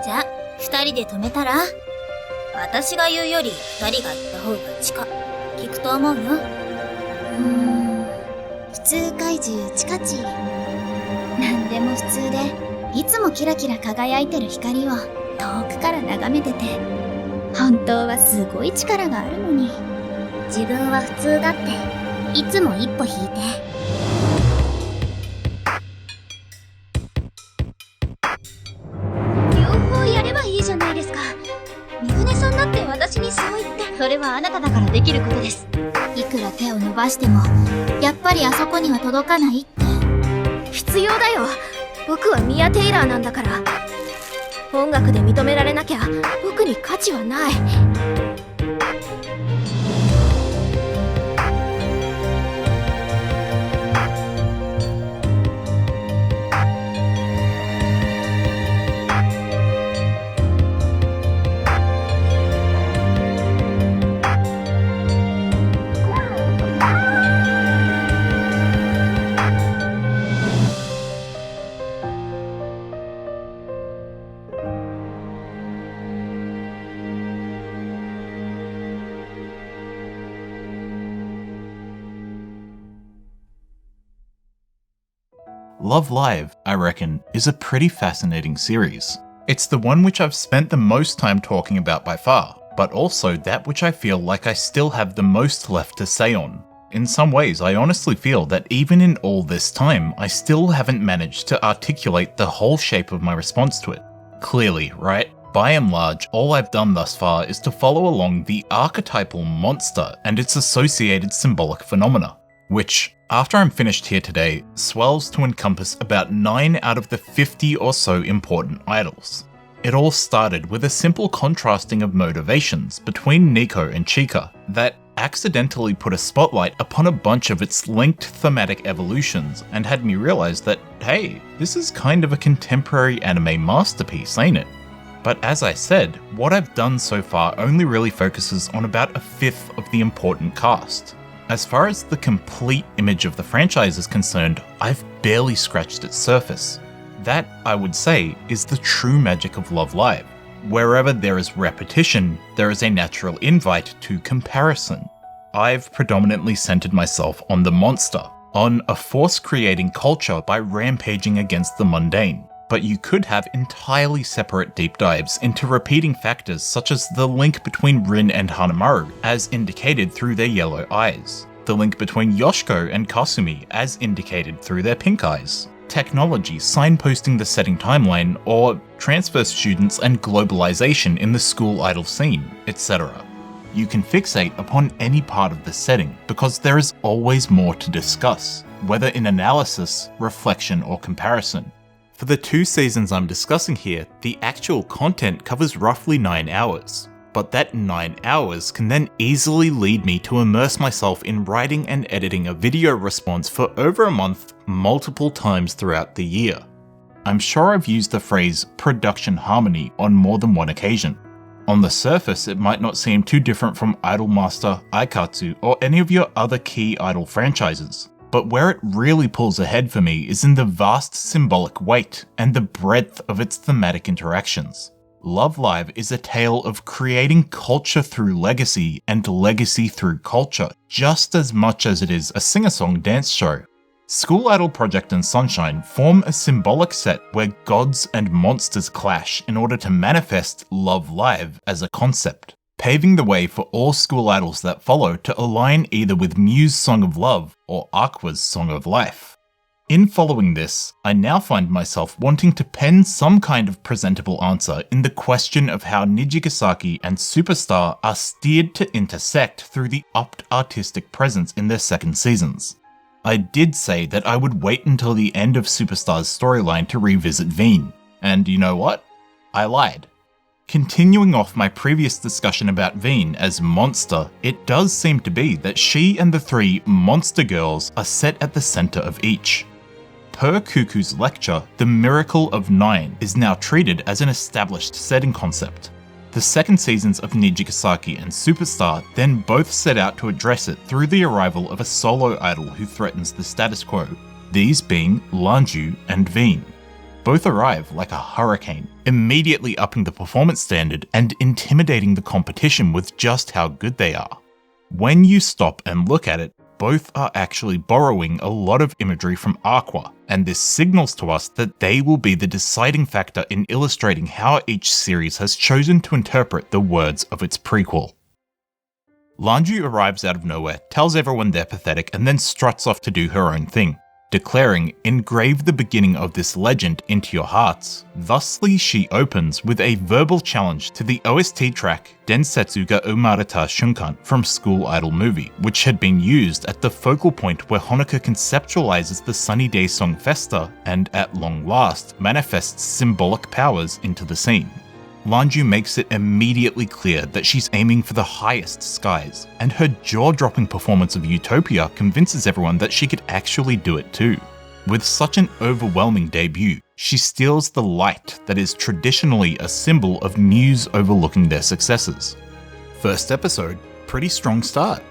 じゃあ、二人で止めたら？私が言うより二人が言った方が近。聞くと思うよ。普通怪獣チカチ。なんでも普通で、いつもキラキラ輝いてる光を遠くから眺めてて、本当はすごい力があるのに。自分は普通だって、いつも一歩引いて。いいじゃないですか。三船さんだって私にそう言って。それはあなただからできることです。いくら手を伸ばしてもやっぱりあそこには届かないって。必要だよ。僕はミア・テイラーなんだから。音楽で認められなきゃ僕に価値はない。Love Live, I reckon, is a pretty fascinating series. It's the one which I've spent the most time talking about by far, but also that which I feel like I still have the most left to say on. In some ways, I honestly feel that even in all this time, I still haven't managed to articulate the whole shape of my response to it. Clearly, right? By and large, all I've done thus far is to follow along the archetypal monster and its associated symbolic phenomena, which, after I'm finished here today, swells to encompass about 9 out of the 50 or so important idols. It all started with a simple contrasting of motivations between Nico and Chica that accidentally put a spotlight upon a bunch of its linked thematic evolutions and had me realize that, hey, this is kind of a contemporary anime masterpiece, ain't it? But as I said, what I've done so far only really focuses on about a fifth of the important cast. As far as the complete image of the franchise is concerned, I've barely scratched its surface. That, I would say, is the true magic of Love Live. Wherever there is repetition, there is a natural invite to comparison. I've predominantly centered myself on the monster, on a force-creating culture by rampaging against the mundane. But you could have entirely separate deep dives into repeating factors such as the link between Rin and Hanamaru, as indicated through their yellow eyes, the link between Yoshiko and Kasumi, as indicated through their pink eyes, technology signposting the setting timeline, or transfer students and globalization in the school idol scene, etc. You can fixate upon any part of the setting because there is always more to discuss, whether in analysis, reflection, or comparison. For the 2 seasons I'm discussing here, the actual content covers roughly 9 hours, but that 9 hours can then easily lead me to immerse myself in writing and editing a video response for over a month multiple times throughout the year. I'm sure I've used the phrase production harmony on more than one occasion. On the surface, it might not seem too different from Idolmaster, Aikatsu, or any of your other key idol franchises. But where it really pulls ahead for me is in the vast symbolic weight and the breadth of its thematic interactions. Love Live is a tale of creating culture through legacy and legacy through culture, just as much as it is a sing-a-song dance show. School Idol Project and Sunshine form a symbolic set where gods and monsters clash in order to manifest Love Live as a concept, paving the way for all school idols that follow to align either with Mu's Song of Love or Aqua's Song of Life. In following this, I now find myself wanting to pen some kind of presentable answer in the question of how Nijigasaki and Superstar are steered to intersect through the upped artistic presence in their second seasons. I did say that I would wait until the end of Superstar's storyline to revisit Wien, and you know what? I lied. Continuing off my previous discussion about Wien as monster, it does seem to be that she and the 3 monster girls are set at the center of each. Per Cuckoo's lecture, the Miracle of 9 is now treated as an established setting concept. The second seasons of Nijigasaki and Superstar then both set out to address it through the arrival of a solo idol who threatens the status quo, these being Lanzhu and Wien. both arrive like a hurricane, immediately upping the performance standard and intimidating the competition with just how good they are. When you stop and look at it, both are actually borrowing a lot of imagery from Aqua, and this signals to us that they will be the deciding factor in illustrating how each series has chosen to interpret the words of its prequel. Lanzhu arrives out of nowhere, tells everyone they're pathetic, and then struts off to do her own thing, declaring, "Engrave the beginning of this legend into your hearts." Thusly, she opens with a verbal challenge to the OST track Densetsu ga Umareta Shunkan from School Idol movie, which had been used at the focal point where Honoka conceptualizes the Sunny Day song Festa and, at long last, manifests symbolic powers into the scene. Lanzhu makes it immediately clear that she's aiming for the highest skies, and her jaw-dropping performance of Utopia convinces everyone that she could actually do it too. With such an overwhelming debut, she steals the light that is traditionally a symbol of muse overlooking their successes. First episode, pretty strong start.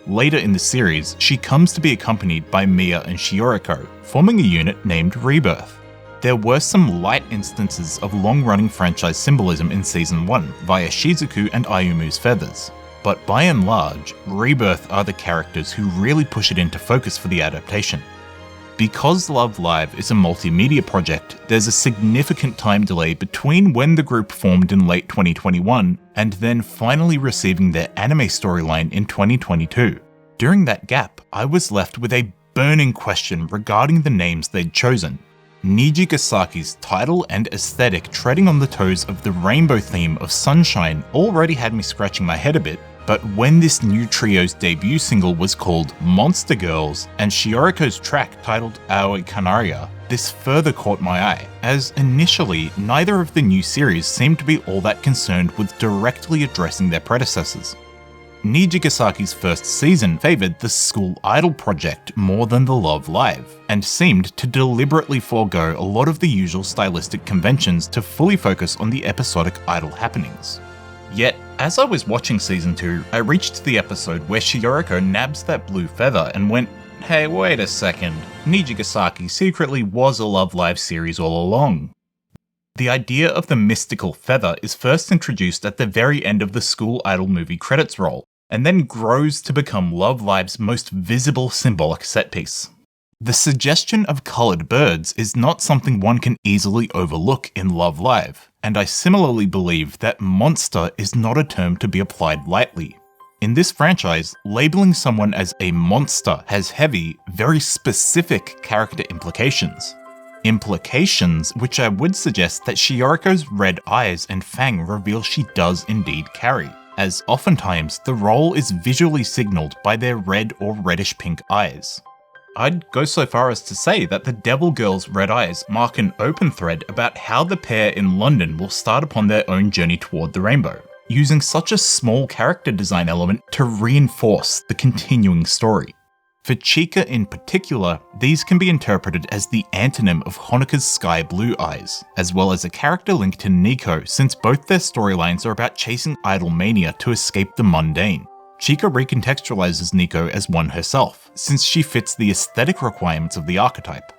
Later in the series, she comes to be accompanied by Mia and Shioriko, forming a unit named Rebirth. There were some light instances of long-running franchise symbolism in Season 1 via Shizuku and Ayumu's feathers, but by and large, Rebirth are the characters who really push it into focus for the adaptation. Because Love Live is a multimedia project, there's a significant time delay between when the group formed in late 2021 and then finally receiving their anime storyline in 2022. During that gap, I was left with a burning question regarding the names they'd chosen. Nijigasaki's title and aesthetic treading on the toes of the rainbow theme of Sunshine already had me scratching my head a bit, but when this new trio's debut single was called Monster Girls and Shioriko's track titled Aoi Canaria, this further caught my eye, as initially neither of the new series seemed to be all that concerned with directly addressing their predecessors. Nijigasaki's first season favoured the School Idol project more than the Love Live, and seemed to deliberately forego a lot of the usual stylistic conventions to fully focus on the episodic idol happenings. Yet, as I was watching Season 2, I reached the episode where Shioriko nabs that blue feather and went, "Hey, wait a second, Nijigasaki secretly was a Love Live series all along." The idea of the mystical feather is first introduced at the very end of the School Idol movie credits roll, and then grows to become Love Live's most visible symbolic set piece. The suggestion of coloured birds is not something one can easily overlook in Love Live, and I similarly believe that monster is not a term to be applied lightly. In this franchise, labelling someone as a monster has heavy, very specific character implications. Implications which I would suggest that Shioriko's red eyes and fang reveal she does indeed carry, as oftentimes the role is visually signalled by their red or reddish pink eyes. I'd go so far as to say that the Devil Girl's red eyes mark an open thread about how the pair in London will start upon their own journey toward the rainbow, using such a small character design element to reinforce the continuing story. For Chika in particular, these can be interpreted as the antonym of Honoka's sky blue eyes, as well as a character link to Nico since both their storylines are about chasing idol mania to escape the mundane. Chika recontextualizes Nico as one herself, since she fits the aesthetic requirements of the archetype.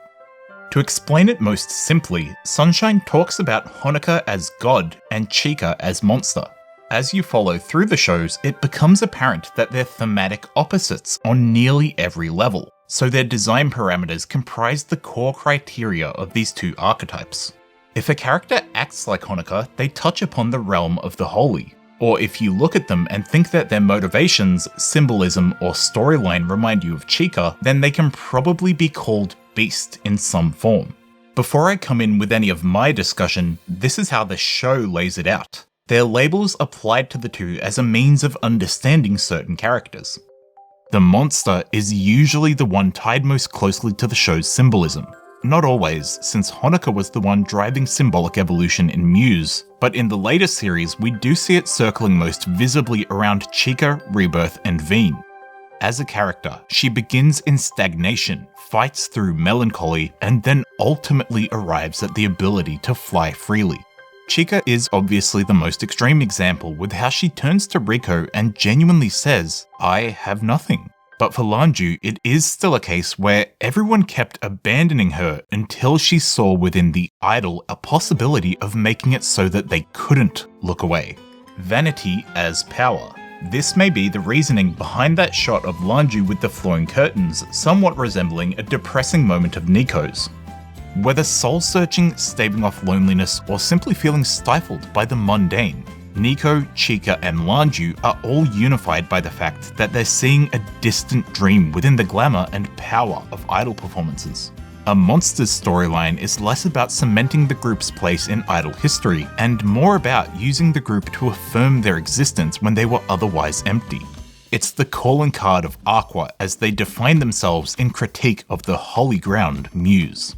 To explain it most simply, Sunshine talks about Honoka as god and Chika as monster. As you follow through the shows, it becomes apparent that they're thematic opposites on nearly every level, so their design parameters comprise the core criteria of these two archetypes. If a character acts like Honoka, they touch upon the realm of the holy, or if you look at them and think that their motivations, symbolism, or storyline remind you of Chika, then they can probably be called beast in some form. Before I come in with any of my discussion, this is how the show lays it out. Their labels applied to the two as a means of understanding certain characters. The monster is usually the one tied most closely to the show's symbolism. Not always, since Honoka was the one driving symbolic evolution in Muse, but in the later series we do see it circling most visibly around Chika, Rebirth, and Wien. As a character, she begins in stagnation, fights through melancholy, and then ultimately arrives at the ability to fly freely. Chika is obviously the most extreme example with how she turns to Riko and genuinely says, "I have nothing." But for Lanzhu, it is still a case where everyone kept abandoning her until she saw within the idol a possibility of making it so that they couldn't look away. Vanity as power. This may be the reasoning behind that shot of Lanzhu with the flowing curtains, somewhat resembling a depressing moment of Nico's. Whether soul-searching, staving off loneliness, or simply feeling stifled by the mundane, Nico, Chika, and Lanzhu are all unified by the fact that they're seeing a distant dream within the glamour and power of idol performances. A Monsters storyline is less about cementing the group's place in idol history, and more about using the group to affirm their existence when they were otherwise empty. It's the calling card of Aqua as they define themselves in critique of the holy ground Muse.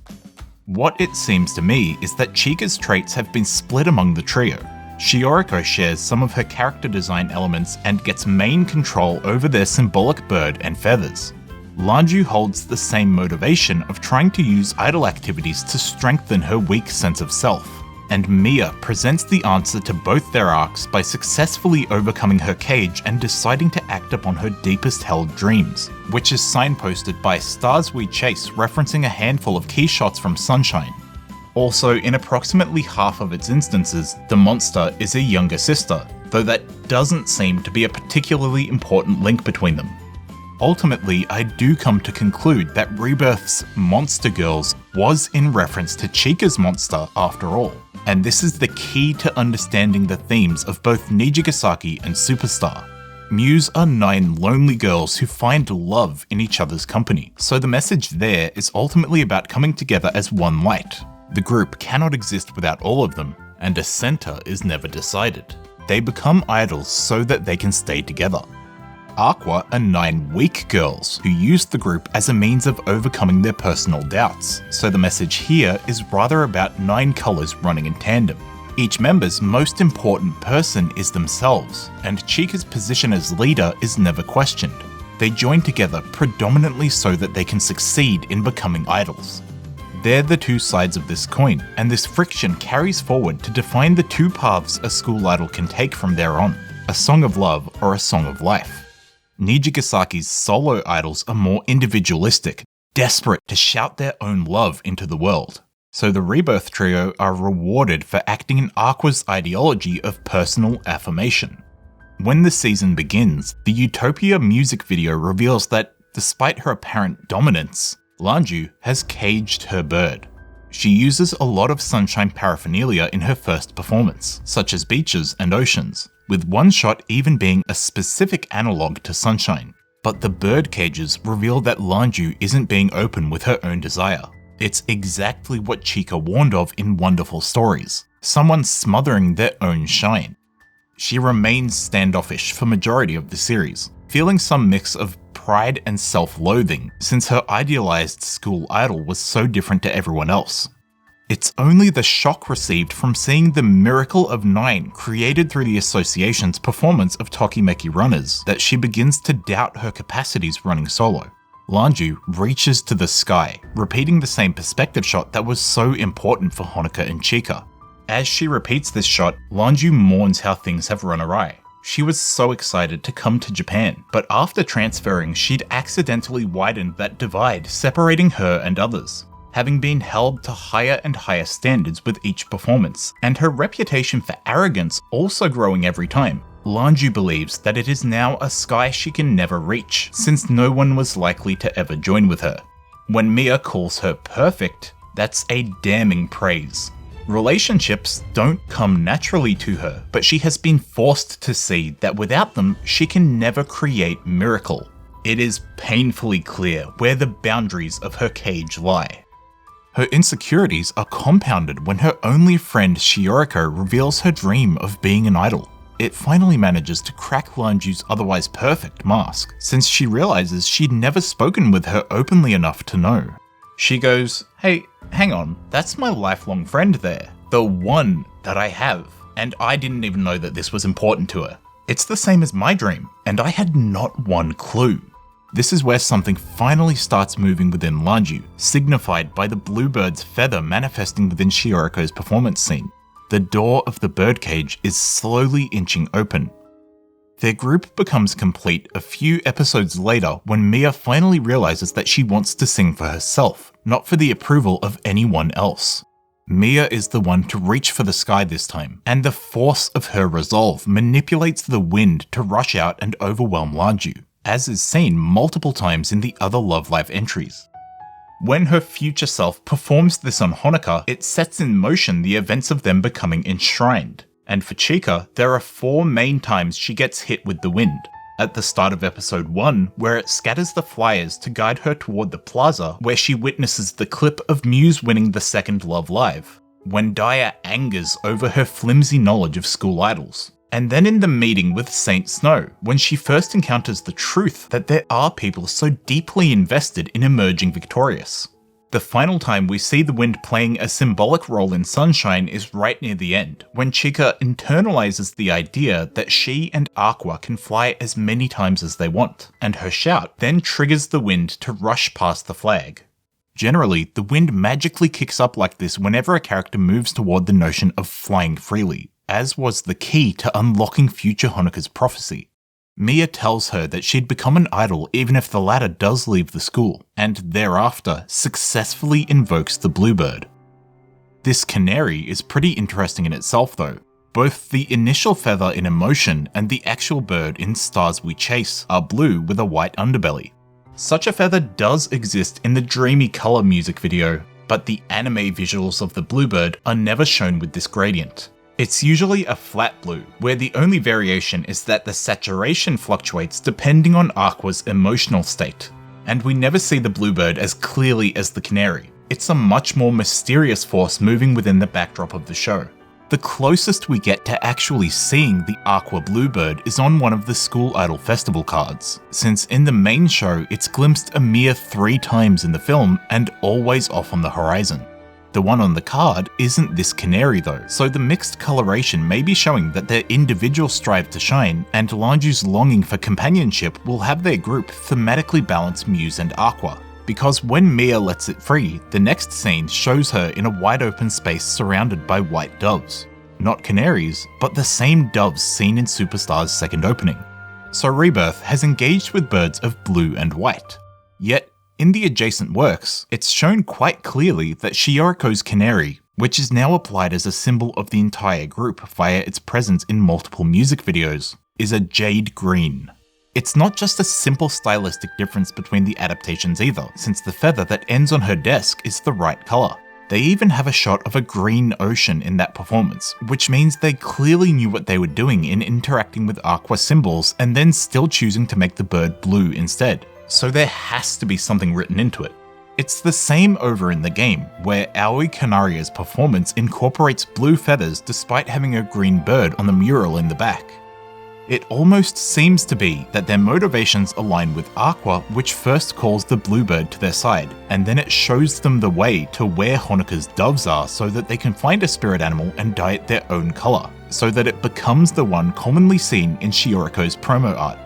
What it seems to me is that Chika's traits have been split among the trio. Shioriko shares some of her character design elements and gets main control over their symbolic bird and feathers. Lanzhu holds the same motivation of trying to use idol activities to strengthen her weak sense of self, and Mia presents the answer to both their arcs by successfully overcoming her cage and deciding to act upon her deepest held dreams, which is signposted by Stars We Chase referencing a handful of key shots from Sunshine. Also, in approximately half of its instances, the monster is a younger sister, though that doesn't seem to be a particularly important link between them. Ultimately, I do come to conclude that Rebirth's Monster Girls was in reference to Chika's monster after all, and this is the key to understanding the themes of both Nijigasaki and Superstar. Muse are 9 lonely girls who find love in each other's company, so the message there is ultimately about coming together as one light. The group cannot exist without all of them, and a center is never decided. They become idols so that they can stay together. Aqua are 9 weak girls who use the group as a means of overcoming their personal doubts, so the message here is rather about 9 colors running in tandem. Each member's most important person is themselves, and Chika's position as leader is never questioned. They join together predominantly so that they can succeed in becoming idols. They're the two sides of this coin, and this friction carries forward to define the 2 paths a school idol can take from there on, a song of love or a song of life. Nijagasaki's solo idols are more individualistic, desperate to shout their own love into the world. So the Rebirth trio are rewarded for acting in Aqua's ideology of personal affirmation. When the season begins, the Utopia music video reveals that, despite her apparent dominance, Lanzhu has caged her bird. She uses a lot of Sunshine paraphernalia in her first performance, such as beaches and oceans, with one shot even being a specific analogue to Sunshine. But the bird cages reveal that Lanzhu isn't being open with her own desire. It's exactly what Chika warned of in Wonderful Stories, someone smothering their own shine. She remains standoffish for majority of the series, feeling some mix of pride and self-loathing since her idealized school idol was so different to everyone else. It's only the shock received from seeing the Miracle of 9 created through the association's performance of Tokimeki Runners that she begins to doubt her capacities running solo. Lanzhu reaches to the sky, repeating the same perspective shot that was so important for Honoka and Chika. As she repeats this shot, Lanzhu mourns how things have run awry. She was so excited to come to Japan, but after transferring, she'd accidentally widened that divide separating her and others, having been held to higher and higher standards with each performance, and her reputation for arrogance also growing every time. Lanzhu believes that it is now a sky she can never reach, since no one was likely to ever join with her. When Mia calls her perfect, that's a damning praise. Relationships don't come naturally to her, but she has been forced to see that without them, she can never create miracle. It is painfully clear where the boundaries of her cage lie. Her insecurities are compounded when her only friend Shioriko reveals her dream of being an idol. It finally manages to crack Lanzhu's otherwise perfect mask, since she realizes she'd never spoken with her openly enough to know. She goes, "Hey, hang on, that's my lifelong friend there. The one that I have. And I didn't even know that this was important to her. It's the same as my dream, and I had not one clue." This is where something finally starts moving within Lanzhu, signified by the bluebird's feather manifesting within Shioriko's performance scene. The door of the birdcage is slowly inching open. Their group becomes complete a few episodes later when Mia finally realizes that she wants to sing for herself, not for the approval of anyone else. Mia is the one to reach for the sky this time, and the force of her resolve manipulates the wind to rush out and overwhelm Lanzhu, as is seen multiple times in the other Love Live entries. When her future self performs this on Honoka, it sets in motion the events of them becoming enshrined. And for Chika, there are 4 main times she gets hit with the wind. At the start of episode 1, where it scatters the flyers to guide her toward the plaza, where she witnesses the clip of Muse winning the second Love Live. When Daya angers over her flimsy knowledge of school idols. And then in the meeting with Saint Snow, when she first encounters the truth that there are people so deeply invested in emerging victorious. The final time we see the wind playing a symbolic role in Sunshine is right near the end, when Chika internalizes the idea that she and Aqua can fly as many times as they want, and her shout then triggers the wind to rush past the flag. Generally, the wind magically kicks up like this whenever a character moves toward the notion of flying freely, as was the key to unlocking future Honoka's prophecy. Mia tells her that she'd become an idol even if the latter does leave the school, and thereafter successfully invokes the bluebird. This canary is pretty interesting in itself though. Both the initial feather in Emotion and the actual bird in Stars We Chase are blue with a white underbelly. Such a feather does exist in the Dreamy Color music video, but the anime visuals of the bluebird are never shown with this gradient. It's usually a flat blue, where the only variation is that the saturation fluctuates depending on Aqua's emotional state. And we never see the bluebird as clearly as the canary. It's a much more mysterious force moving within the backdrop of the show. The closest we get to actually seeing the Aqua bluebird is on one of the School Idol Festival cards, since in the main show it's glimpsed a mere 3 times in the film and always off on the horizon. The one on the card isn't this canary though, so the mixed coloration may be showing that their individual strive to shine, and Lanzhu's longing for companionship will have their group thematically balance Muse and Aqua. Because when Mia lets it free, the next scene shows her in a wide open space surrounded by white doves. Not canaries, but the same doves seen in Superstar's second opening. So Rebirth has engaged with birds of blue and white. Yet, in the adjacent works, it's shown quite clearly that Shioriko's canary, which is now applied as a symbol of the entire group via its presence in multiple music videos, is a jade green. It's not just a simple stylistic difference between the adaptations either, since the feather that ends on her desk is the right colour. They even have a shot of a green ocean in that performance, which means they clearly knew what they were doing in interacting with Aqua symbols and then still choosing to make the bird blue instead. So there has to be something written into it. It's the same over in the game, where Aoi Kanaria's performance incorporates blue feathers despite having a green bird on the mural in the back. It almost seems to be that their motivations align with Aqua, which first calls the bluebird to their side, and then it shows them the way to where Honoka's doves are so that they can find a spirit animal and dye it their own colour, so that it becomes the one commonly seen in Shioriko's promo art.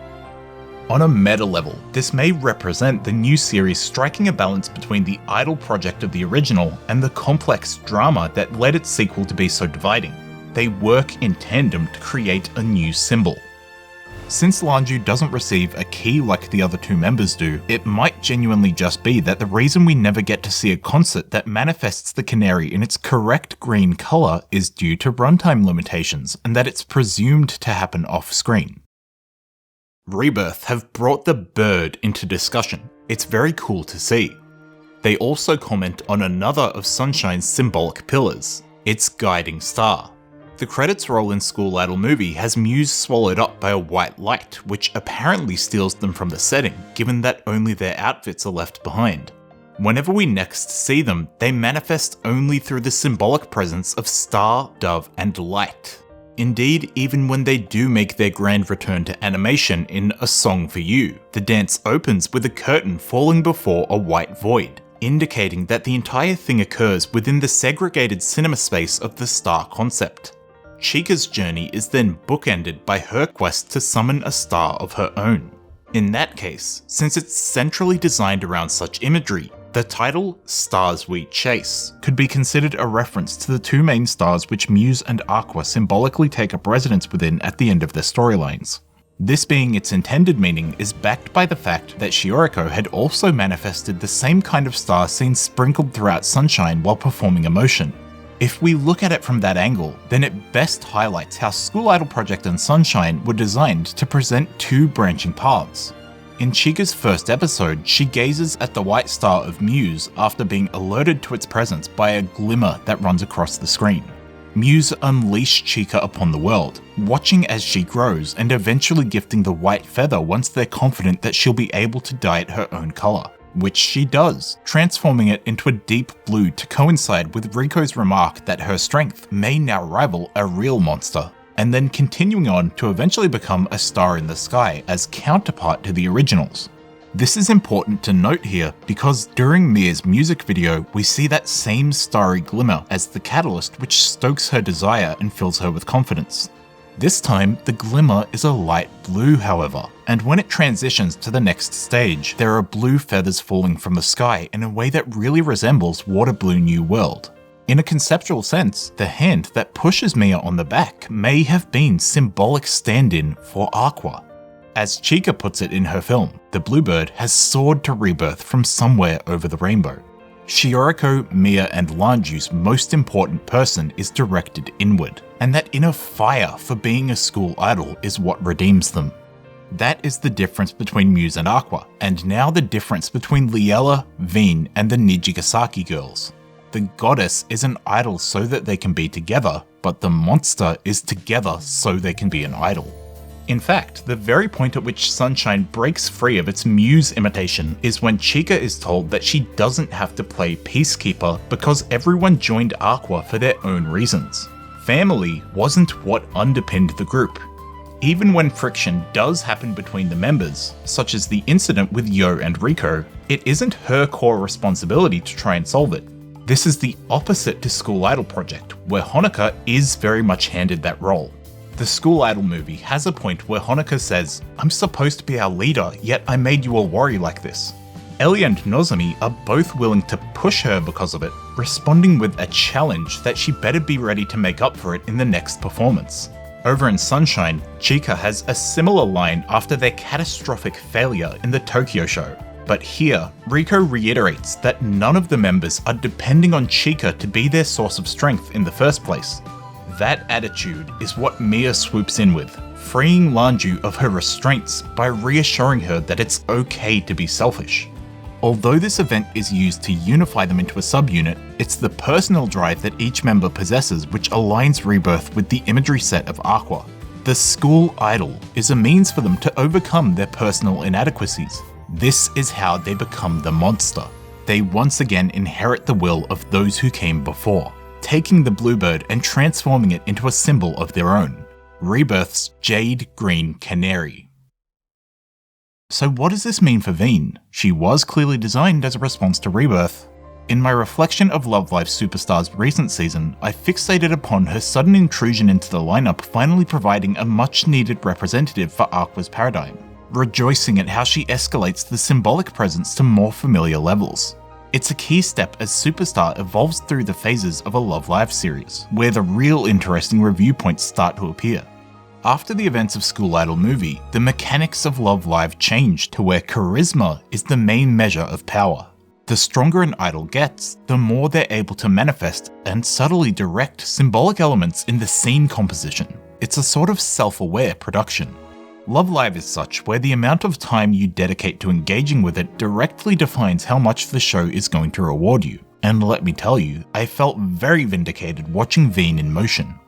On a meta level, this may represent the new series striking a balance between the idol project of the original and the complex drama that led its sequel to be so dividing. They work in tandem to create a new symbol. Since Lanzhu doesn't receive a key like the other 2 members do, it might genuinely just be that the reason we never get to see a concert that manifests the canary in its correct green colour is due to runtime limitations, and that it's presumed to happen off-screen. Rebirth have brought the bird into discussion. It's very cool to see. They also comment on another of Sunshine's symbolic pillars, its guiding star. The credits roll in School Idol movie has Muse swallowed up by a white light, which apparently steals them from the setting, given that only their outfits are left behind. Whenever we next see them, they manifest only through the symbolic presence of star, dove, and light. Indeed, even when they do make their grand return to animation in A Song for You, the dance opens with a curtain falling before a white void, indicating that the entire thing occurs within the segregated cinema space of the star concept. Chika's journey is then bookended by her quest to summon a star of her own. In that case, since it's centrally designed around such imagery, the title Stars We Chase could be considered a reference to the 2 main stars which Muse and Aqua symbolically take up residence within at the end of their storylines. This being its intended meaning is backed by the fact that Shioriko had also manifested the same kind of star seen sprinkled throughout Sunshine while performing Emotion. If we look at it from that angle, then it best highlights how School Idol Project and Sunshine were designed to present two branching paths. In Chika's first episode, she gazes at the white star of Muse after being alerted to its presence by a glimmer that runs across the screen. Muse unleashed Chika upon the world, watching as she grows and eventually gifting the white feather once they're confident that she'll be able to dye it her own colour. Which she does, transforming it into a deep blue to coincide with Riko's remark that her strength may now rival a real monster, and then continuing on to eventually become a star in the sky as counterpart to the originals. This is important to note here because during Mia's music video, we see that same starry glimmer as the catalyst which stokes her desire and fills her with confidence. This time, the glimmer is a light blue, however, and when it transitions to the next stage, there are blue feathers falling from the sky in a way that really resembles Water Blue New World. In a conceptual sense, the hand that pushes Mia on the back may have been symbolic stand-in for Aqua. As Chika puts it in her film, the bluebird has soared to rebirth from somewhere over the rainbow. Shioriko, Mia, and Lanzhu's most important person is directed inward, and that inner fire for being a school idol is what redeems them. That is the difference between Muse and Aqua, and now the difference between Liella, Wien, and the Nijigasaki girls. The goddess is an idol so that they can be together, but the monster is together so they can be an idol. In fact, the very point at which Sunshine breaks free of its Muse imitation is when Chika is told that she doesn't have to play Peacekeeper because everyone joined Aqua for their own reasons. Family wasn't what underpinned the group. Even when friction does happen between the members, such as the incident with Yo and Riko, it isn't her core responsibility to try and solve it. This is the opposite to School Idol Project, where Honoka is very much handed that role. The School Idol movie has a point where Honoka says, "I'm supposed to be our leader, yet I made you all worry like this." Ellie and Nozomi are both willing to push her because of it, responding with a challenge that she better be ready to make up for it in the next performance. Over in Sunshine, Chika has a similar line after their catastrophic failure in the Tokyo show. But here, Riko reiterates that none of the members are depending on Chika to be their source of strength in the first place. That attitude is what Mia swoops in with, freeing Lanzhu of her restraints by reassuring her that it's okay to be selfish. Although this event is used to unify them into a subunit, it's the personal drive that each member possesses which aligns Rebirth with the imagery set of Aqua. The school idol is a means for them to overcome their personal inadequacies. This is how they become the monster. They once again inherit the will of those who came before, taking the bluebird and transforming it into a symbol of their own, Rebirth's Jade Green Canary. So what does this mean for Wien? She was clearly designed as a response to Rebirth. In my reflection of Love Live Superstar's recent season, I fixated upon her sudden intrusion into the lineup finally providing a much needed representative for Aqua's paradigm, rejoicing at how she escalates the symbolic presence to more familiar levels. It's a key step as Superstar evolves through the phases of a Love Live series, where the real interesting review points start to appear. After the events of School Idol movie, the mechanics of Love Live change to where charisma is the main measure of power. The stronger an idol gets, the more they're able to manifest and subtly direct symbolic elements in the scene composition. It's a sort of self-aware production. Love Live is such where the amount of time you dedicate to engaging with it directly defines how much the show is going to reward you. And let me tell you, I felt very vindicated watching Wien in motion.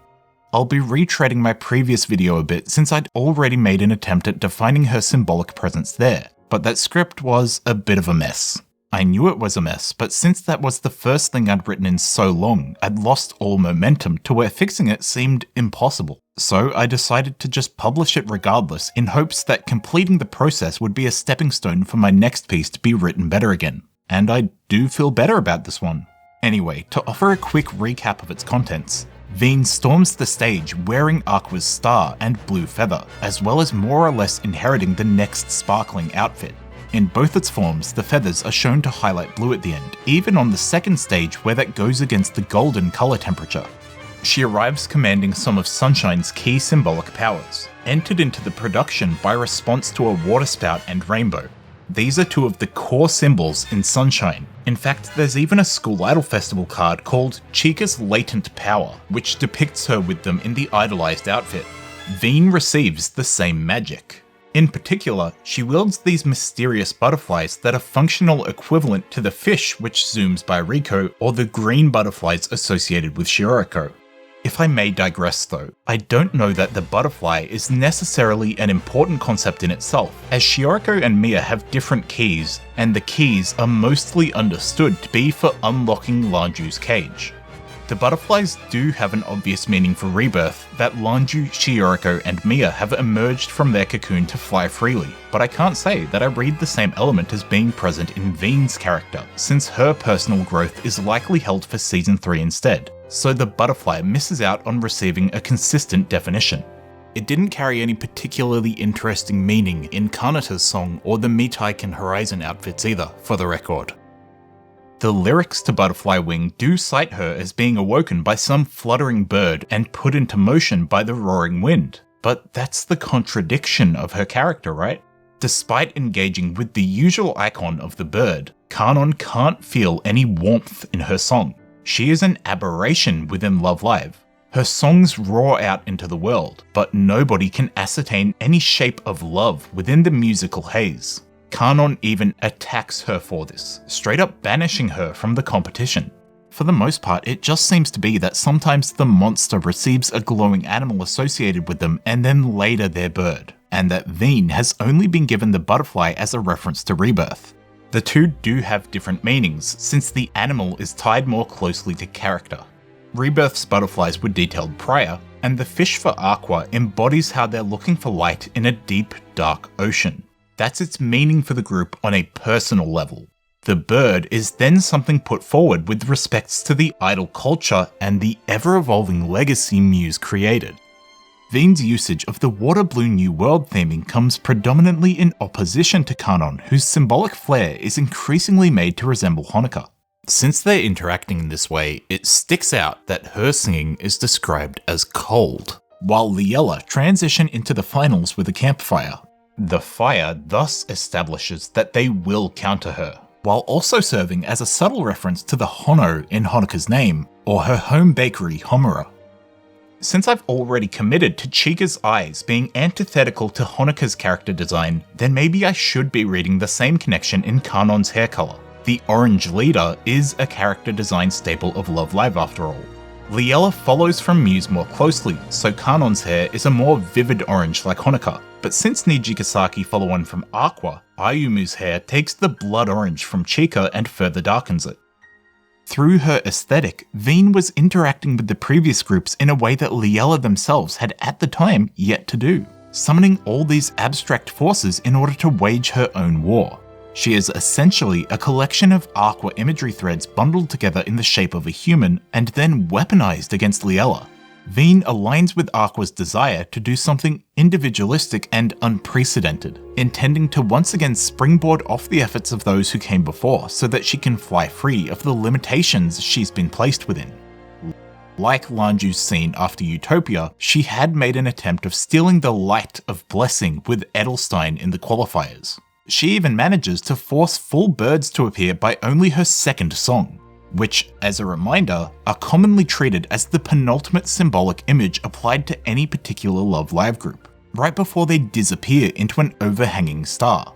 I'll be retreading my previous video a bit since I'd already made an attempt at defining her symbolic presence there, but that script was a bit of a mess. I knew it was a mess, but since that was the first thing I'd written in so long, I'd lost all momentum to where fixing it seemed impossible. So I decided to just publish it regardless in hopes that completing the process would be a stepping stone for my next piece to be written better again. And I do feel better about this one. Anyway, to offer a quick recap of its contents, Wien storms the stage wearing Aqua's star and blue feather, as well as more or less inheriting the next sparkling outfit. In both its forms, the feathers are shown to highlight blue at the end, even on the second stage where that goes against the golden colour temperature. She arrives commanding some of Sunshine's key symbolic powers, entered into the production by response to a waterspout and rainbow. These are two of the core symbols in Sunshine. In fact, there's even a School Idol Festival card called Chica's Latent Power, which depicts her with them in the idolized outfit. Wien receives the same magic. In particular, she wields these mysterious butterflies that are functional equivalent to the fish which zooms by Riko or the green butterflies associated with Shioriko. If I may digress though, I don't know that the butterfly is necessarily an important concept in itself, as Shioriko and Mia have different keys, and the keys are mostly understood to be for unlocking Lanzhu's cage. The butterflies do have an obvious meaning for rebirth, that Lanzhu, Shioriko and Mia have emerged from their cocoon to fly freely, but I can't say that I read the same element as being present in Wien's character, since her personal growth is likely held for Season 3 instead, so the butterfly misses out on receiving a consistent definition. It didn't carry any particularly interesting meaning in Kanata's song or the Mitai and Horizon outfits either, for the record. The lyrics to Butterfly Wing do cite her as being awoken by some fluttering bird and put into motion by the roaring wind, but that's the contradiction of her character, right? Despite engaging with the usual icon of the bird, Kanon can't feel any warmth in her song. She is an aberration within Love Live. Her songs roar out into the world, but nobody can ascertain any shape of love within the musical haze. Kanon even attacks her for this, straight up banishing her from the competition. For the most part, it just seems to be that sometimes the monster receives a glowing animal associated with them and then later their bird, and that Wien has only been given the butterfly as a reference to rebirth. The two do have different meanings, since the animal is tied more closely to character. Rebirth's butterflies were detailed prior, and the fish for Aqua embodies how they're looking for light in a deep, dark ocean. That's its meaning for the group on a personal level. The bird is then something put forward with respects to the idol culture and the ever-evolving legacy Muse created. Wien's usage of the water blue New World theming comes predominantly in opposition to Kanon, whose symbolic flair is increasingly made to resemble Honoka. Since they're interacting in this way, it sticks out that her singing is described as cold, while Liella transition into the finals with a campfire. The fire thus establishes that they will counter her, while also serving as a subtle reference to the Hono in Honoka's name, or her home bakery Homura. Since I've already committed to Chika's eyes being antithetical to Honoka's character design, then maybe I should be reading the same connection in Kanon's hair colour. The orange leader is a character design staple of Love Live after all. Liella follows from Muse more closely, so Kanon's hair is a more vivid orange like Honoka, but since Nijikasaki follow on from Aqua, Ayumu's hair takes the blood orange from Chika and further darkens it. Through her aesthetic, Wien was interacting with the previous groups in a way that Liella themselves had at the time yet to do, summoning all these abstract forces in order to wage her own war. She is essentially a collection of Aqua imagery threads bundled together in the shape of a human and then weaponized against Liella. Wien aligns with Aqua's desire to do something individualistic and unprecedented, intending to once again springboard off the efforts of those who came before so that she can fly free of the limitations she's been placed within. Like Lanzhu's scene after Utopia, she had made an attempt of stealing the light of blessing with Edelstein in the qualifiers. She even manages to force full birds to appear by only her second song, which, as a reminder, are commonly treated as the penultimate symbolic image applied to any particular Love Live group, right before they disappear into an overhanging star.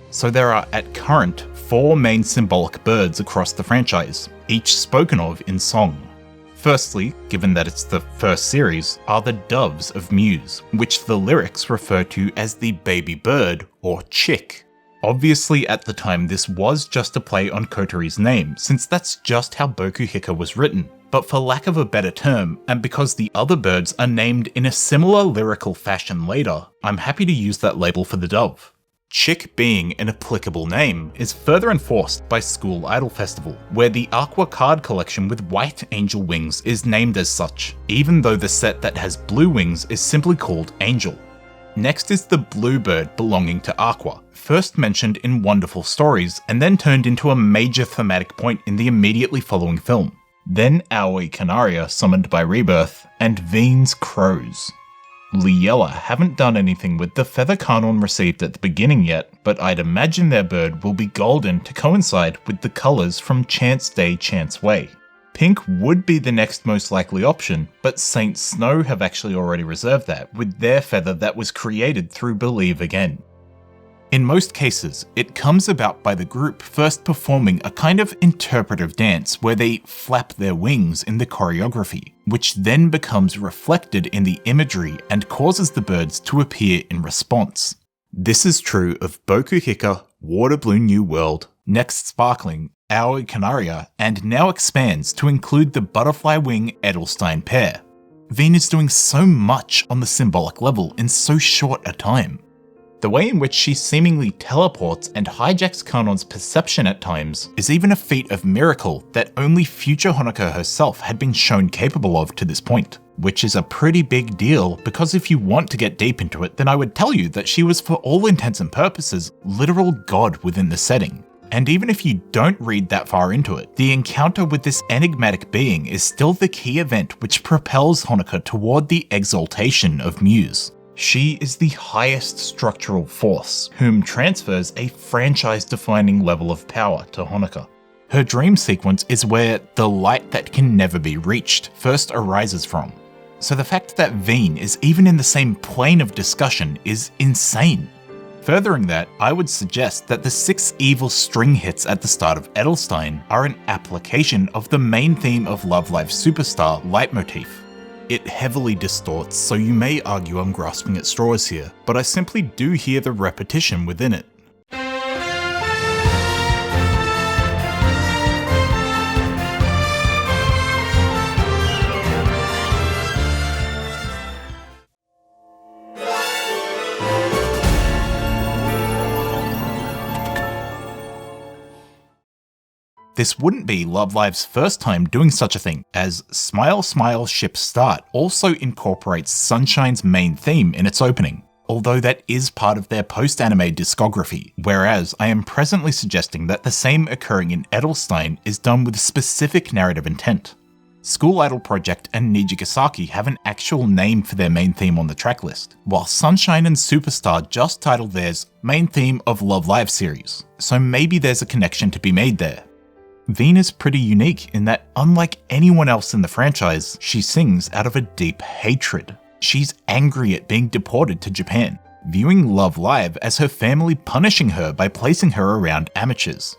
So there are at current 4 main symbolic birds across the franchise, each spoken of in song. Firstly, given that it's the first series, are the doves of Muse, which the lyrics refer to as the baby bird or chick. Obviously at the time this was just a play on Kotori's name, since that's just how Boku Hika was written, but for lack of a better term, and because the other birds are named in a similar lyrical fashion later, I'm happy to use that label for the dove. Chick being an applicable name is further enforced by School Idol Festival, where the Aqua card collection with white angel wings is named as such, even though the set that has blue wings is simply called Angel. Next is the blue bird belonging to Aqua, first mentioned in Wonderful Stories and then turned into a major thematic point in the immediately following film. Then Aoi Canaria summoned by Rebirth, and Wien's crows. Liella haven't done anything with the feather Kanon received at the beginning yet, but I'd imagine their bird will be golden to coincide with the colours from Chance Day Chance Way. Pink would be the next most likely option, but Saint Snow have actually already reserved that with their feather that was created through Believe Again. In most cases, it comes about by the group first performing a kind of interpretive dance where they flap their wings in the choreography, which then becomes reflected in the imagery and causes the birds to appear in response. This is true of Boku Hika, Water Blue New World, Next Sparkling, Aoi Canaria, and now expands to include the butterfly wing Edelstein pair. Wien is doing so much on the symbolic level in so short a time. The way in which she seemingly teleports and hijacks Kanon's perception at times is even a feat of miracle that only future Honoka herself had been shown capable of to this point, which is a pretty big deal because if you want to get deep into it, then I would tell you that she was for all intents and purposes literal god within the setting. And even if you don't read that far into it, the encounter with this enigmatic being is still the key event which propels Honoka toward the exaltation of Muse. She is the highest structural force, whom transfers a franchise-defining level of power to Honoka. Her dream sequence is where the light that can never be reached first arises from. So the fact that Wien is even in the same plane of discussion is insane. Furthering that, I would suggest that the 6 evil string hits at the start of Edelstein are an application of the main theme of Love Live Superstar leitmotif. It heavily distorts, so you may argue I'm grasping at straws here, but I simply do hear the repetition within it. This wouldn't be Love Live's first time doing such a thing, as Smile Smile Ship Start also incorporates Sunshine's main theme in its opening, although that is part of their post-anime discography, whereas I am presently suggesting that the same occurring in Edelstein is done with specific narrative intent. School Idol Project and Nijigasaki have an actual name for their main theme on the tracklist, while Sunshine and Superstar just titled theirs Main Theme of Love Live Series, so maybe there's a connection to be made there. Wien is pretty unique in that, unlike anyone else in the franchise, she sings out of a deep hatred. She's angry at being deported to Japan, viewing Love Live as her family punishing her by placing her around amateurs.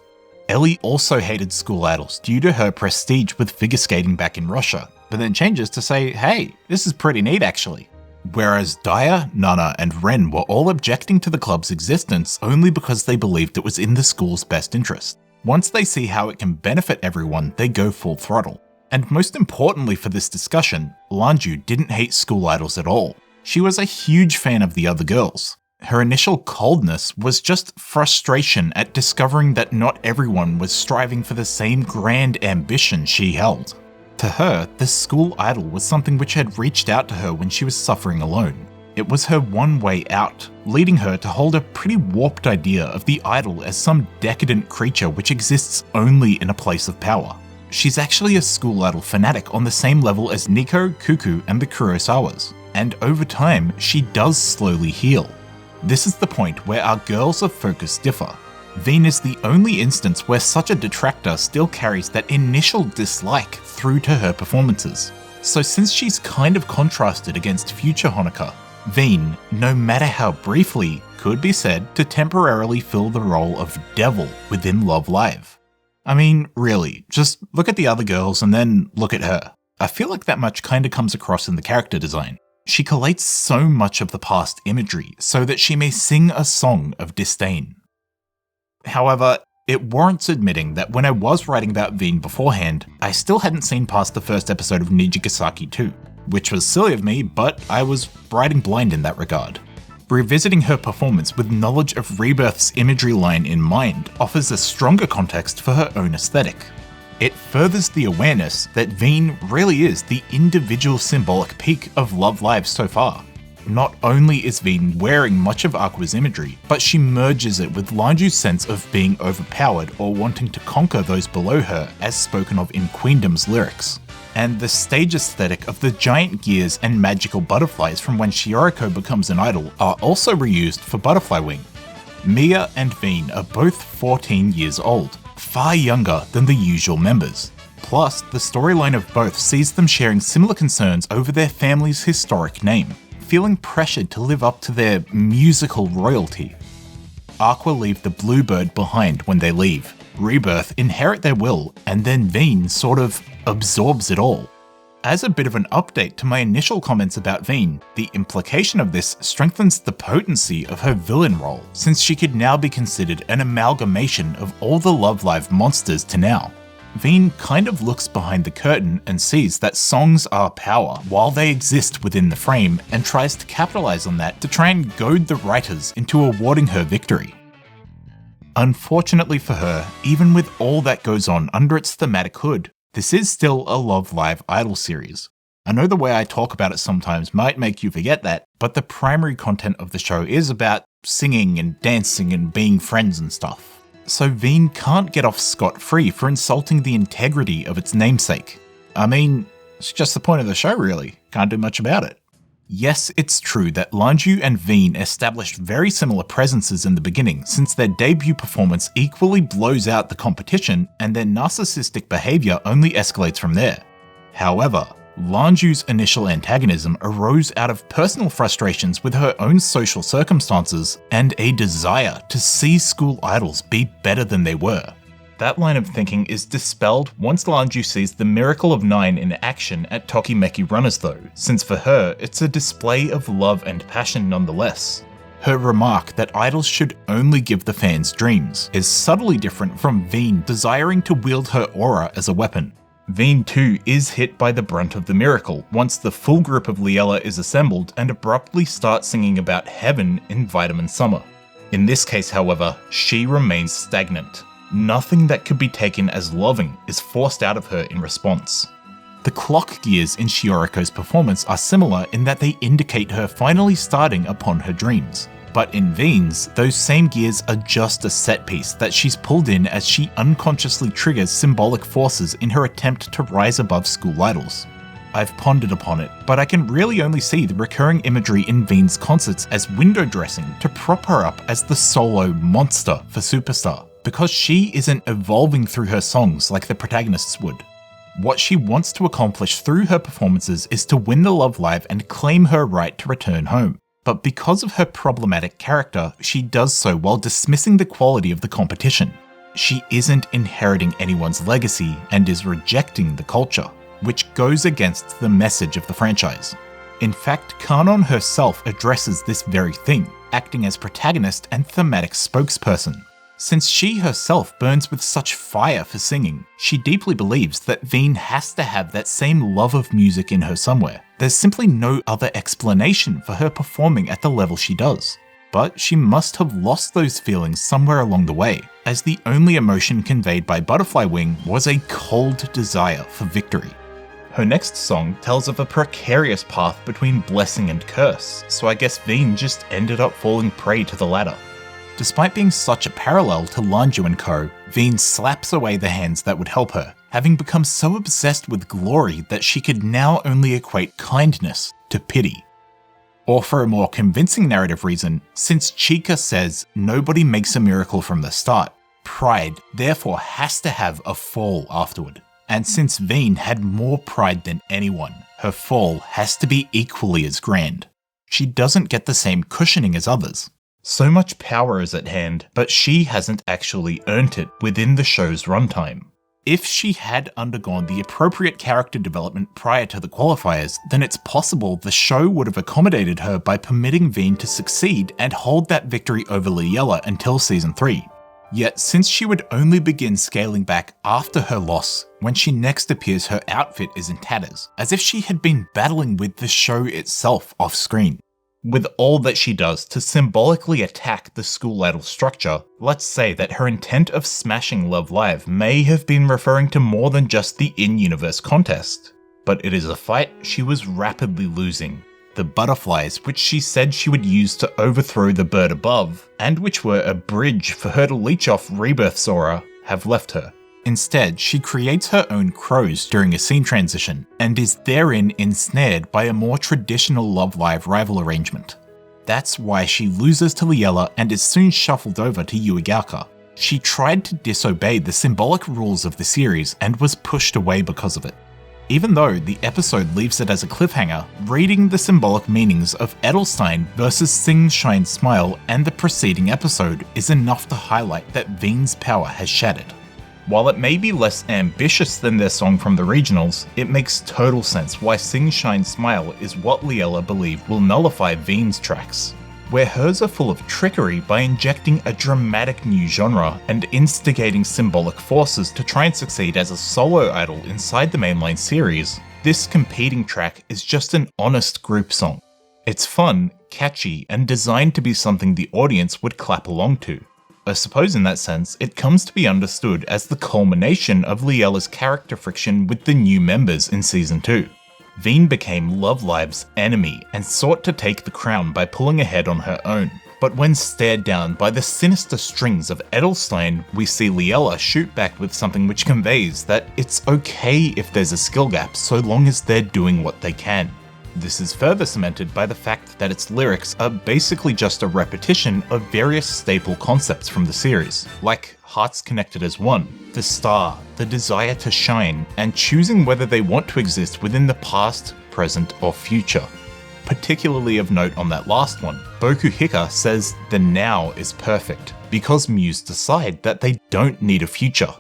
Ellie also hated school idols due to her prestige with figure skating back in Russia, but then changes to say, hey, this is pretty neat actually. Whereas Daya, Nana, and Ren were all objecting to the club's existence only because they believed it was in the school's best interest. Once they see how it can benefit everyone, they go full throttle. And most importantly for this discussion, Lanzhu didn't hate school idols at all. She was a huge fan of the other girls. Her initial coldness was just frustration at discovering that not everyone was striving for the same grand ambition she held. To her, the school idol was something which had reached out to her when she was suffering alone. It was her one way out, leading her to hold a pretty warped idea of the idol as some decadent creature which exists only in a place of power. She's actually a school idol fanatic on the same level as Nico, Kuku, and the Kurosawas, and over time, she does slowly heal. This is the point where our girls of focus differ. Wien is the only instance where such a detractor still carries that initial dislike through to her performances. So since she's kind of contrasted against future Honoka, Wien, no matter how briefly, could be said to temporarily fill the role of devil within Love Live. I mean, really, just look at the other girls and then look at her. I feel like that much kinda comes across in the character design. She collates so much of the past imagery so that she may sing a song of disdain. However, it warrants admitting that when I was writing about Wien beforehand, I still hadn't seen past the first episode of Nijigasaki 2. Which was silly of me, but I was writing blind in that regard. Revisiting her performance with knowledge of Rebirth's imagery line in mind offers a stronger context for her own aesthetic. It furthers the awareness that Wien really is the individual symbolic peak of Love Live so far. not only is Wien wearing much of Aqua's imagery, but she merges it with Lanzhu's sense of being overpowered or wanting to conquer those below her, as spoken of in Queendom's lyrics. And the stage aesthetic of the giant gears and magical butterflies from when Shioriko becomes an idol are also reused for Butterfly Wing. Mia and Wien are both 14 years old, far younger than the usual members. Plus, the storyline of both sees them sharing similar concerns over their family's historic name, feeling pressured to live up to their musical royalty. Aqua leave the bluebird behind when they leave, Rebirth inherit their will, and then Wien sort of absorbs it all. As a bit of an update to my initial comments about Wien, the implication of this strengthens the potency of her villain role, since she could now be considered an amalgamation of all the Love Live monsters to now. Wien kind of looks behind the curtain and sees that songs are power while they exist within the frame, and tries to capitalize on that to try and goad the writers into awarding her victory. Unfortunately for her, even with all that goes on under its thematic hood, this is still a Love Live Idol series. I know the way I talk about it sometimes might make you forget that, but the primary content of the show is about singing and dancing and being friends and stuff. So Wien can't get off scot-free for insulting the integrity of its namesake. I mean, it's just the point of the show really, can't do much about it. Yes, it's true that Lanzhu and Wien established very similar presences in the beginning, since their debut performance equally blows out the competition and their narcissistic behaviour only escalates from there. However, Lanzhu's initial antagonism arose out of personal frustrations with her own social circumstances and a desire to see school idols be better than they were. That line of thinking is dispelled once Lanzhu sees the Miracle of Nine in action at Tokimeki Runners though, since for her it's a display of love and passion nonetheless. Her remark that idols should only give the fans dreams is subtly different from Wien desiring to wield her aura as a weapon. Wien too is hit by the brunt of the miracle once the full group of Liella is assembled and abruptly starts singing about heaven in Vitamin Summer. In this case, however, she remains stagnant. Nothing that could be taken as loving is forced out of her in response. The clock gears in Shioriko's performance are similar in that they indicate her finally starting upon her dreams. But in Wien's, those same gears are just a set piece that she's pulled in as she unconsciously triggers symbolic forces in her attempt to rise above school idols. I've pondered upon it, but I can really only see the recurring imagery in Wien's concerts as window dressing to prop her up as the solo monster for Superstar, because she isn't evolving through her songs like the protagonists would. What she wants to accomplish through her performances is to win the Love Live and claim her right to return home. But because of her problematic character, she does so while dismissing the quality of the competition. She isn't inheriting anyone's legacy and is rejecting the culture, which goes against the message of the franchise. In fact, Kanon herself addresses this very thing, acting as protagonist and thematic spokesperson. Since she herself burns with such fire for singing, she deeply believes that Wien has to have that same love of music in her somewhere. There's simply no other explanation for her performing at the level she does. But she must have lost those feelings somewhere along the way, as the only emotion conveyed by Butterfly Wing was a cold desire for victory. Her next song tells of a precarious path between blessing and curse, so I guess Wien just ended up falling prey to the latter. Despite being such a parallel to Lanzhu and co, Wien slaps away the hands that would help her, having become so obsessed with glory that she could now only equate kindness to pity. Or for a more convincing narrative reason, since Chika says nobody makes a miracle from the start, pride therefore has to have a fall afterward. And since Wien had more pride than anyone, her fall has to be equally as grand. She doesn't get the same cushioning as others. So much power is at hand, but she hasn't actually earned it within the show's runtime. If she had undergone the appropriate character development prior to the qualifiers, then it's possible the show would have accommodated her by permitting Wien to succeed and hold that victory over Liella until season 3. Yet since she would only begin scaling back after her loss, when she next appears her outfit is in tatters, as if she had been battling with the show itself off screen. With all that she does to symbolically attack the school idol structure, let's say that her intent of smashing Love Live may have been referring to more than just the in-universe contest. But it is a fight she was rapidly losing, The butterflies, which she said she would use to overthrow the bird above, and which were a bridge for her to leech off Rebirth's aura, have left her. Instead, she creates her own crows during a scene transition, and is therein ensnared by a more traditional Love Live rival arrangement. That's why she loses to Liella and is soon shuffled over to Yuigaka. She tried to disobey the symbolic rules of the series and was pushed away because of it. Even though the episode leaves it as a cliffhanger, reading the symbolic meanings of Edelstein versus Sing Shine Smile and the preceding episode is enough to highlight that Wien's power has shattered. While it may be less ambitious than their song from the regionals, it makes total sense why Sing Shine Smile is what Liella believed will nullify Wien's tracks, where hers are full of trickery by injecting a dramatic new genre and instigating symbolic forces to try and succeed as a solo idol inside the mainline series. This competing track is just an honest group song. It's fun, catchy, and designed to be something the audience would clap along to. I suppose in that sense, it comes to be understood as the culmination of Liella's character friction with the new members in Season 2. Wien became Love Live's enemy and sought to take the crown by pulling ahead on her own. But when stared down by the sinister strings of Edelstein, we see Liella shoot back with something which conveys that it's okay if there's a skill gap so long as they're doing what they can. This is further cemented by the fact that its lyrics are basically just a repetition of various staple concepts from the series, like hearts connected as one, the star, the desire to shine, and choosing whether they want to exist within the past, present, or future. Particularly of note on that last one, Boku Hika says the now is perfect, because Muse decide that they don't need a future.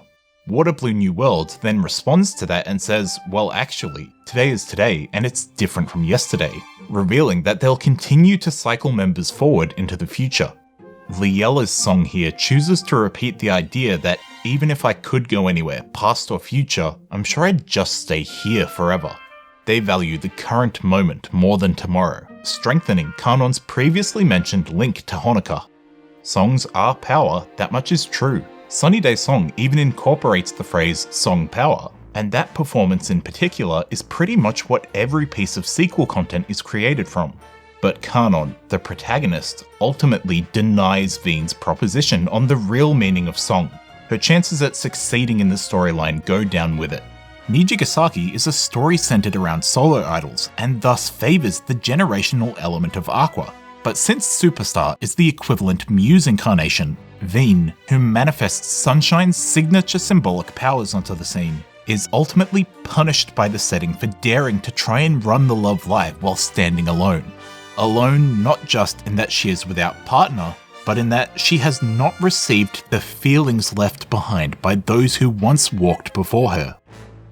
Waterblue New World then responds to that and says, well actually, today is today and it's different from yesterday, revealing that they'll continue to cycle members forward into the future. Liella's song here chooses to repeat the idea that even if I could go anywhere, past or future, I'm sure I'd just stay here forever. They value the current moment more than tomorrow, strengthening Kanon's previously mentioned link to Honoka. Songs are power, that much is true. Sunny Day Song even incorporates the phrase song power, and that performance in particular is pretty much what every piece of sequel content is created from. But Kanon, the protagonist, ultimately denies Wien's proposition on the real meaning of song. Her chances at succeeding in the storyline go down with it. Nijigasaki is a story centered around solo idols, and thus favours the generational element of Aqua. But since Superstar is the equivalent Muse incarnation, Wien, who manifests Sunshine's signature symbolic powers onto the scene, is ultimately punished by the setting for daring to try and run the Love Live while standing alone. Alone not just in that she is without partner, but in that she has not received the feelings left behind by those who once walked before her.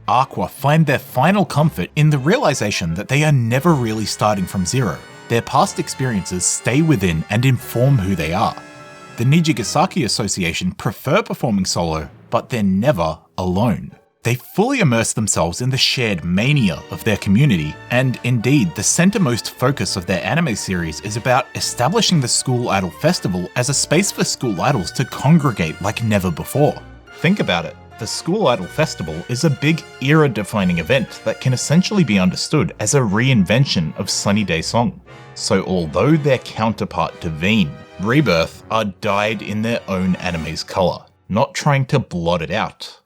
Aqua find their final comfort in the realization that they are never really starting from zero. Their past experiences stay within and inform who they are. The Nijigasaki Association prefer performing solo, but they're never alone. They fully immerse themselves in the shared mania of their community, and indeed, the centermost focus of their anime series is about establishing the School Idol Festival as a space for school idols to congregate like never before. Think about it. The School Idol Festival is a big era-defining event that can essentially be understood as a reinvention of Sunny Day Song. So although their counterpart to Wien, Rebirth, are dyed in their own anime's colour, not trying to blot it out.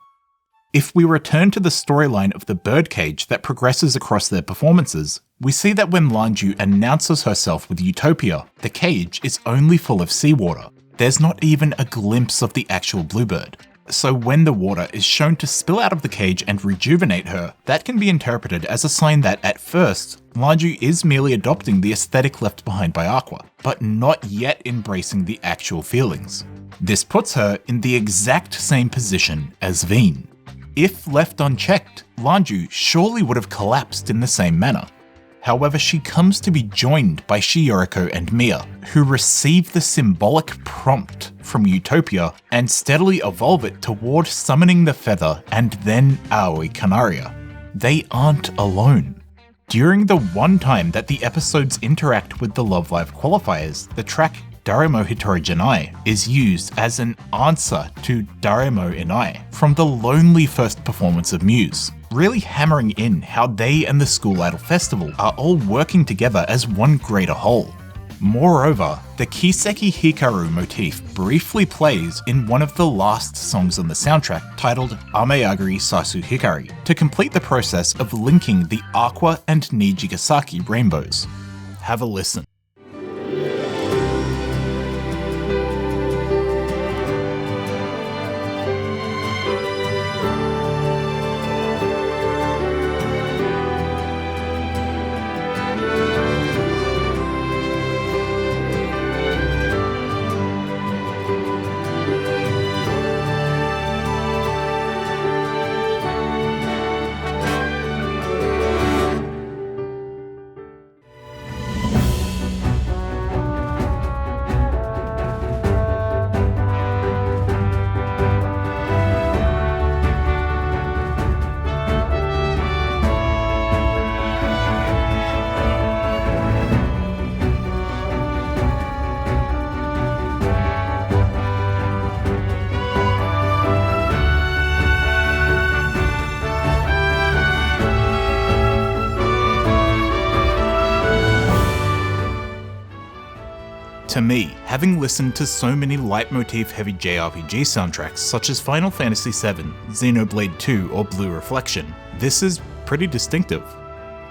If we return to the storyline of the birdcage that progresses across their performances, we see that when Lanzhu announces herself with Utopia, the cage is only full of seawater. There's not even a glimpse of the actual bluebird. So when the water is shown to spill out of the cage and rejuvenate her, that can be interpreted as a sign that, at first, Lanzhu is merely adopting the aesthetic left behind by Aqua, but not yet embracing the actual feelings. This puts her in the exact same position as Wien. If left unchecked, Lanzhu surely would have collapsed in the same manner. However, she comes to be joined by Shioriko and Mia, who receive the symbolic prompt from Utopia and steadily evolve it toward summoning the feather and then Aoi Canaria. They aren't alone. During the one time that the episodes interact with the Love Live qualifiers, the track Daremo Hitori Janai is used as an answer to Daremo Inai from the lonely first performance of Muse, really hammering in how they and the School Idol Festival are all working together as one greater whole. Moreover, the Kiseki Hikaru motif briefly plays in one of the last songs on the soundtrack titled Ameagari Sasu Hikari to complete the process of linking the Aqua and Nijigasaki rainbows. Have a listen. To me, having listened to so many leitmotif-heavy JRPG soundtracks such as Final Fantasy VII, Xenoblade 2 or Blue Reflection, this is pretty distinctive.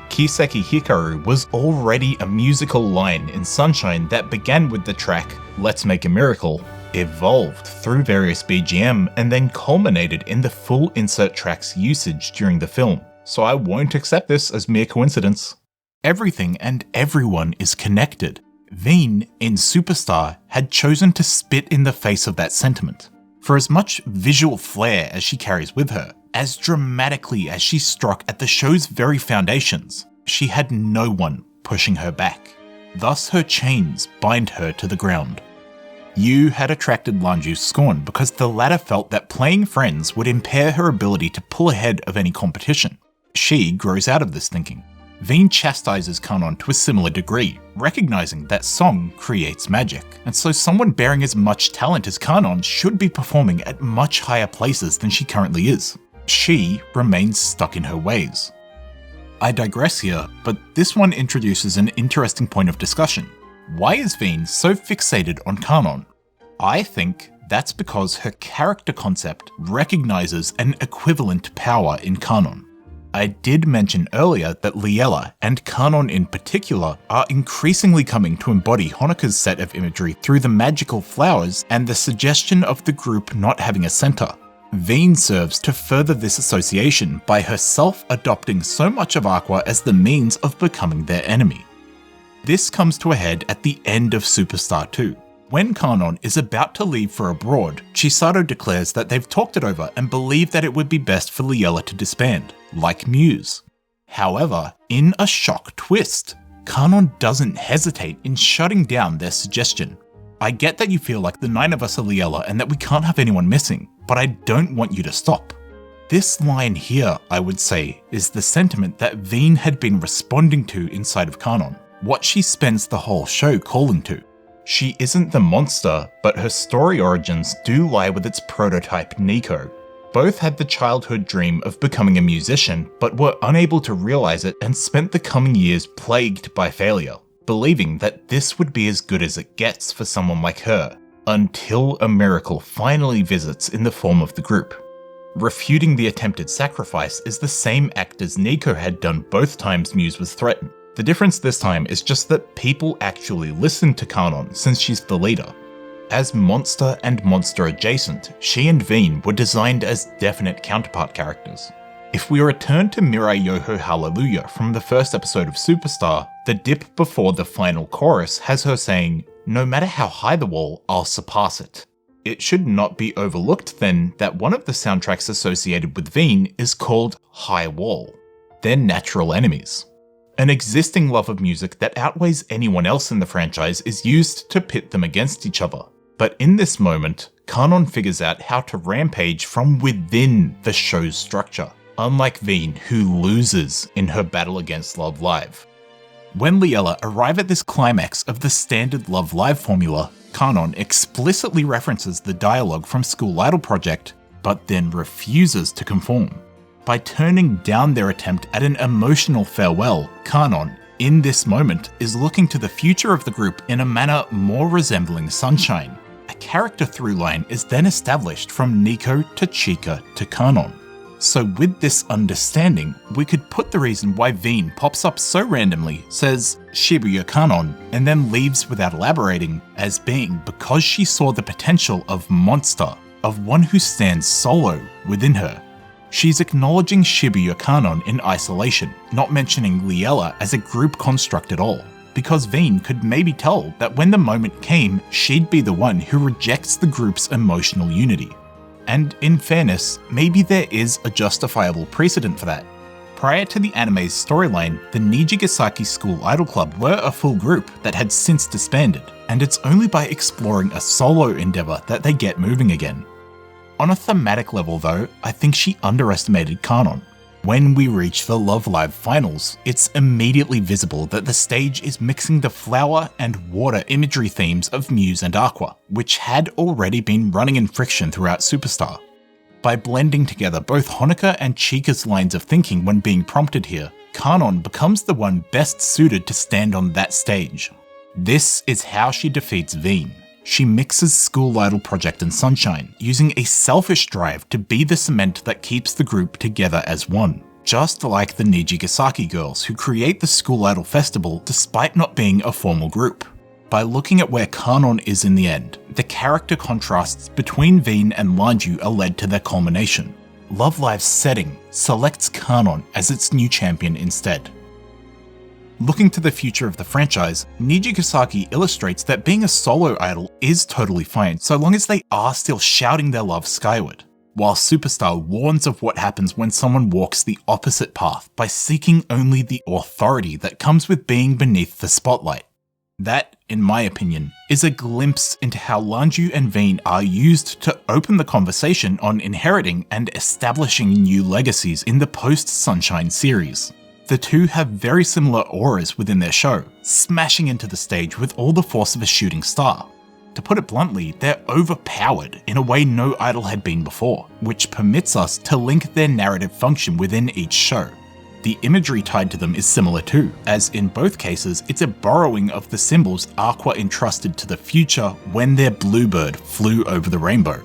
Kiseki Hikaru was already a musical line in Sunshine that began with the track Let's Make a Miracle, evolved through various BGM, and then culminated in the full insert track's usage during the film, so I won't accept this as mere coincidence. Everything and everyone is connected. Wien, in Superstar, had chosen to spit in the face of that sentiment. For as much visual flair as she carries with her, as dramatically as she struck at the show's very foundations, she had no one pushing her back. Thus her chains bind her to the ground. Yu had attracted Lanzhu's scorn because the latter felt that playing friends would impair her ability to pull ahead of any competition. She grows out of this thinking. Wien chastises Kanon to a similar degree, recognizing that song creates magic, and so someone bearing as much talent as Kanon should be performing at much higher places than she currently is. She remains stuck in her ways. I digress here, but this one introduces an interesting point of discussion. Why is Wien so fixated on Kanon? I think that's because her character concept recognizes an equivalent power in Kanon. I did mention earlier that Liella, and Kanon in particular, are increasingly coming to embody Honoka's set of imagery through the magical flowers and the suggestion of the group not having a center. Wien serves to further this association by herself adopting so much of Aqua as the means of becoming their enemy. This comes to a head at the end of Superstar 2. When Kanon is about to leave for abroad, Chisato declares that they've talked it over and believe that it would be best for Liella to disband, like Muse. However, in a shock twist, Kanon doesn't hesitate in shutting down their suggestion. I get that you feel like the 9 of us are Liella and that we can't have anyone missing, but I don't want you to stop. This line here, I would say, is the sentiment that Wien had been responding to inside of Kanon, what she spends the whole show calling to. She isn't the monster, but her story origins do lie with its prototype Nico. Both had the childhood dream of becoming a musician, but were unable to realize it and spent the coming years plagued by failure, believing that this would be as good as it gets for someone like her, until a miracle finally visits in the form of the group. Refuting the attempted sacrifice is the same act as Nico had done both times Muse was threatened. The difference this time is just that people actually listen to Kanon since she's the leader. As monster and monster adjacent, she and Wien were designed as definite counterpart characters. If we return to Mirai Yoho Hallelujah from the first episode of Superstar, the dip before the final chorus has her saying, "No matter how high the wall, I'll surpass it." It should not be overlooked then that one of the soundtracks associated with Wien is called High Wall. They're natural enemies. An existing love of music that outweighs anyone else in the franchise is used to pit them against each other. But in this moment, Kanon figures out how to rampage from within the show's structure, unlike Wien, who loses in her battle against Love Live. When Liella arrive at this climax of the standard Love Live formula, Kanon explicitly references the dialogue from School Idol Project, but then refuses to conform. By turning down their attempt at an emotional farewell, Kanon, in this moment, is looking to the future of the group in a manner more resembling Sunshine. A character through line is then established from Nico to Chika to Kanon. So with this understanding, we could put the reason why Wien pops up so randomly, says Shibuya Kanon, and then leaves without elaborating, as being because she saw the potential of monster, of one who stands solo within her. She's acknowledging Shibuya Kanon in isolation, not mentioning Liella as a group construct at all, because Wien could maybe tell that when the moment came, she'd be the one who rejects the group's emotional unity. And in fairness, maybe there is a justifiable precedent for that. Prior to the anime's storyline, the Nijigasaki School Idol Club were a full group that had since disbanded, and it's only by exploring a solo endeavour that they get moving again. On a thematic level though, I think she underestimated Kanon. When we reach the Love Live finals, it's immediately visible that the stage is mixing the flower and water imagery themes of Muse and Aqua, which had already been running in friction throughout Superstar. By blending together both Honoka and Chika's lines of thinking when being prompted here, Kanon becomes the one best suited to stand on that stage. This is how she defeats Wien. She mixes School Idol Project and Sunshine, using a selfish drive to be the cement that keeps the group together as one. Just like the Nijigasaki girls who create the School Idol Festival despite not being a formal group. By looking at where Kanon is in the end, the character contrasts between Wien and Lanzhu are led to their culmination. Love Live's setting selects Kanon as its new champion instead. Looking to the future of the franchise, Nijigasaki illustrates that being a solo idol is totally fine so long as they are still shouting their love skyward, while Superstar warns of what happens when someone walks the opposite path by seeking only the authority that comes with being beneath the spotlight. That, in my opinion, is a glimpse into how Lanzhu and Wien are used to open the conversation on inheriting and establishing new legacies in the post-Sunshine series. The two have very similar auras within their show, smashing into the stage with all the force of a shooting star. To put it bluntly, they're overpowered in a way no idol had been before, which permits us to link their narrative function within each show. The imagery tied to them is similar too, as in both cases it's a borrowing of the symbols Aqua entrusted to the future when their bluebird flew over the rainbow.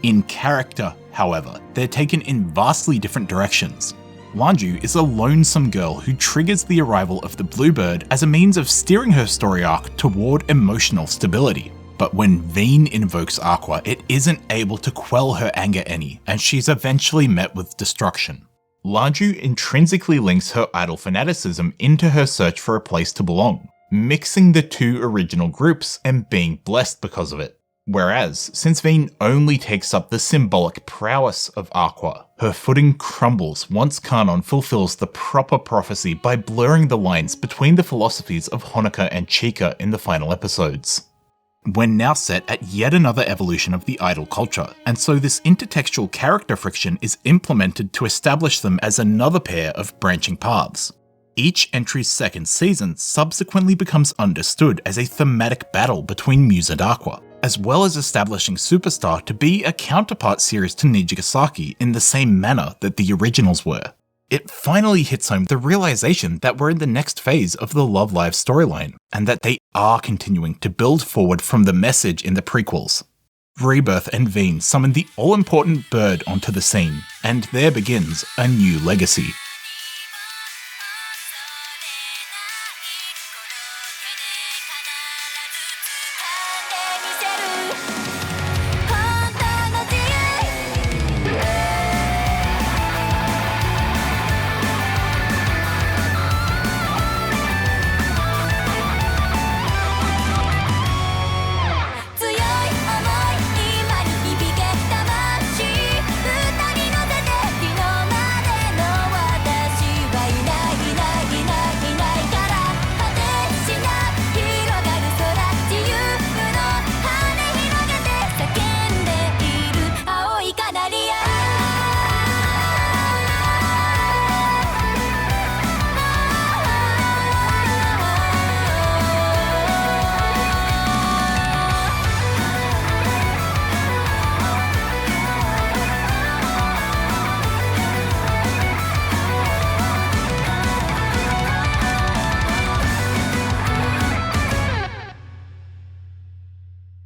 In character, however, they're taken in vastly different directions. Lanzhu is a lonesome girl who triggers the arrival of the bluebird as a means of steering her story arc toward emotional stability. But when Wien invokes Aqua, it isn't able to quell her anger any, and she's eventually met with destruction. Lanzhu intrinsically links her idol fanaticism into her search for a place to belong, mixing the two original groups and being blessed because of it. Whereas, since Wien only takes up the symbolic prowess of Aqua, her footing crumbles once Kanon fulfills the proper prophecy by blurring the lines between the philosophies of Honoka and Chika in the final episodes. We're now set at yet another evolution of the idol culture, and so this intertextual character friction is implemented to establish them as another pair of branching paths. Each entry's second season subsequently becomes understood as a thematic battle between Muse and Aqua, as well as establishing Superstar to be a counterpart series to Nijigasaki in the same manner that the originals were. It finally hits home the realization that we're in the next phase of the Love Live storyline, and that they are continuing to build forward from the message in the prequels. Rebirth and Wien summon the all-important bird onto the scene, and there begins a new legacy.